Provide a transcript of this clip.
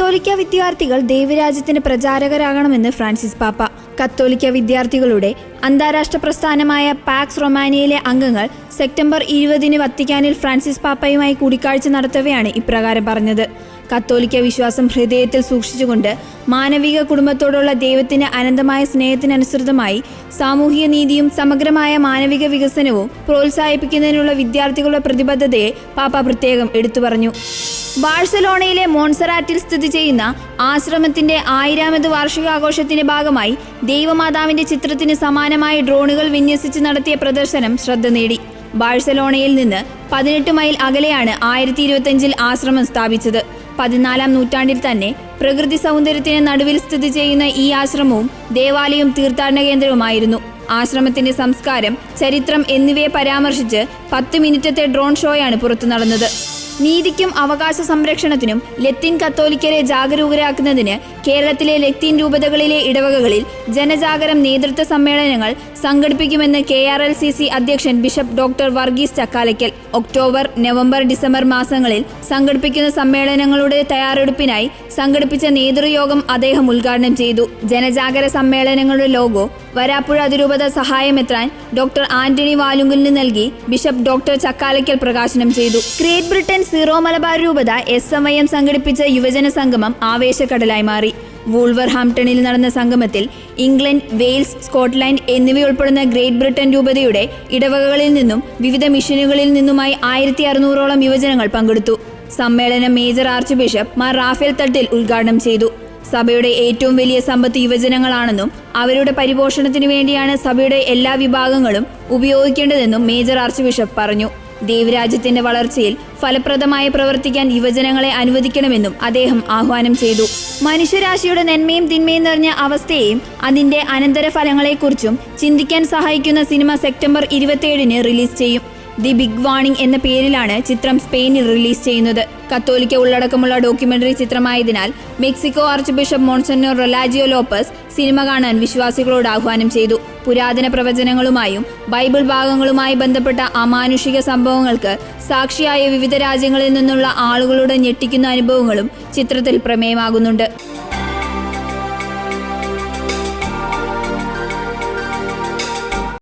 കത്തോലിക്ക വിദ്യാർത്ഥികൾ ദൈവരാജ്യത്തിന് പ്രചാരകരാകണമെന്ന് ഫ്രാൻസിസ് പാപ്പ. കത്തോലിക്ക വിദ്യാർത്ഥികളുടെ അന്താരാഷ്ട്ര പ്രസ്ഥാനമായ പാക്സ് റൊമാനിയയിലെ അംഗങ്ങൾ സെപ്റ്റംബർ 20 വത്തിക്കാനിൽ ഫ്രാൻസിസ് പാപ്പയുമായി കൂടിക്കാഴ്ച നടത്തവെയാണ് ഇപ്രകാരം പറഞ്ഞത്. കത്തോലിക്ക വിശ്വാസം ഹൃദയത്തിൽ സൂക്ഷിച്ചുകൊണ്ട് മാനവിക കുടുംബത്തോടുള്ള ദൈവത്തിന്റെ അനന്തമായ സ്നേഹത്തിനനുസൃതമായി സാമൂഹിക നീതിയും സമഗ്രമായ മാനവിക വികസനവും പ്രോത്സാഹിപ്പിക്കുന്നതിനുള്ള വിദ്യാർത്ഥികളുടെ പ്രതിബദ്ധതയെ പാപ്പ പ്രത്യേകം എടുത്തു പറഞ്ഞു. ബാഴ്സലോണയിലെ മോൺസറാറ്റിൽ സ്ഥിതി ചെയ്യുന്ന ആശ്രമത്തിന്റെ 1000ാമത് വാർഷികാഘോഷത്തിന്റെ ഭാഗമായി ദൈവമാതാവിന്റെ ചിത്രത്തിന് സമാനമായ ഡ്രോണുകൾ വിന്യസിച്ച് നടത്തിയ പ്രദർശനം ശ്രദ്ധ നേടി. ബാഴ്സലോണയിൽ നിന്ന് 18 മൈൽ അകലെയാണ് 1025 ആശ്രമം സ്ഥാപിച്ചത്. 14ാം നൂറ്റാണ്ടിൽ തന്നെ പ്രകൃതി സൗന്ദര്യത്തിന് നടുവിൽ സ്ഥിതി ചെയ്യുന്ന ഈ ആശ്രമവും ദേവാലയവും തീർത്ഥാടന കേന്ദ്രവുമായിരുന്നു. ആശ്രമത്തിന്റെ സംസ്കാരം, ചരിത്രം എന്നിവയെ പരാമർശിച്ച് 10 മിനിറ്റത്തെ ഡ്രോൺ ഷോയാണ് പുറത്തു നടന്നത്. നീതിക്കും അവകാശ സംരക്ഷണത്തിനും ലത്തീൻ കത്തോലിക്കരെ ജാഗരൂകരാക്കുന്നതിന് കേരളത്തിലെ ലത്തീൻ രൂപതകളിലെ ഇടവകകളിൽ ജനജാഗരം നേതൃത്വ സമ്മേളനങ്ങൾ സംഘടിപ്പിക്കുമെന്ന് KRLCC അധ്യക്ഷൻ bishop doctor Varghese Chakkalakkal. October, November, December മാസങ്ങളിൽ സംഘടിപ്പിക്കുന്ന സമ്മേളനങ്ങളുടെ തയ്യാറെടുപ്പിനായി സംഘടിപ്പിച്ച നേതൃയോഗം അദ്ദേഹം ഉദ്ഘാടനം ചെയ്തു. ജനജാഗര സമ്മേളനങ്ങളുടെ ലോഗോ വരാപ്പുഴ അതിരൂപത സഹായമെത്രാൻ ഡോക്ടർ ആന്റണി വാലുങ്കലിന് നൽകി ബിഷപ്പ് ഡോക്ടർ ചക്കാലയ്ക്കൽ പ്രകാശനം ചെയ്തു. ഗ്രേറ്റ് ബ്രിട്ടൻ സീറോ മലബാർ രൂപത SMIM സംഘടിപ്പിച്ച യുവജന സംഗമം ആവേശക്കടലായി മാറി. വൂൾവർഹാംപ്ടണിൽ നടന്ന സംഗമത്തിൽ ഇംഗ്ലണ്ട്, വെയിൽസ്, സ്കോട്ട്ലാൻഡ് എന്നിവയുൾപ്പെടുന്ന ഗ്രേറ്റ് ബ്രിട്ടൻ രൂപതയുടെ ഇടവകകളിൽ നിന്നും വിവിധ മിഷനുകളിൽ നിന്നുമായി 1600ഓളം യുവജനങ്ങൾ പങ്കെടുത്തു. സമ്മേളനം major archbishop Mar Raphael Thattil ഉദ്ഘാടനം ചെയ്തു. സഭയുടെ ഏറ്റവും വലിയ സമ്പത്ത് യുവജനങ്ങളാണെന്നും അവരുടെ പരിപോഷണത്തിനു വേണ്ടിയാണ് സഭയുടെ എല്ലാ വിഭാഗങ്ങളും ഉപയോഗിക്കേണ്ടതെന്നും മേജർ ആർച്ച് ബിഷപ്പ് പറഞ്ഞു. ദൈവരാജ്യത്തിന്റെ വളർച്ചയിൽ ഫലപ്രദമായി പ്രവർത്തിക്കാൻ യുവജനങ്ങളെ അനുവദിക്കണമെന്നും അദ്ദേഹം ആഹ്വാനം ചെയ്തു. മനുഷ്യരാശിയുടെ നന്മയും തിന്മയും നിറഞ്ഞ അവസ്ഥയെയും അതിന്റെ അനന്തരഫലങ്ങളെക്കുറിച്ചും ചിന്തിക്കാൻ സഹായിക്കുന്ന സിനിമ സെപ്റ്റംബർ 27 റിലീസ് ചെയ്യും. ദി ബിഗ് വാർണിംഗ് എന്ന പേരിലാണ് ചിത്രം സ്പെയിനിൽ റിലീസ് ചെയ്യുന്നത്. കത്തോലിക്ക ഉള്ളടക്കമുള്ള ഡോക്യുമെന്ററി ചിത്രമായതിനാൽ Mexico archbishop monsignor Rogelio Lopez cinema കാണാൻ വിശ്വാസികളോട് ആഹ്വാനം ചെയ്തു. പുരാതന പ്രവചനങ്ങളുമായും ബൈബിൾ ഭാഗങ്ങളുമായി ബന്ധപ്പെട്ട അമാനുഷിക സംഭവങ്ങൾക്ക് സാക്ഷിയായ വിവിധ രാജ്യങ്ങളിൽ നിന്നുള്ള ആളുകളുടെ ഞെട്ടിക്കുന്ന അനുഭവങ്ങളും ചിത്രത്തിൽ പ്രമേയമാകുന്നുണ്ട്.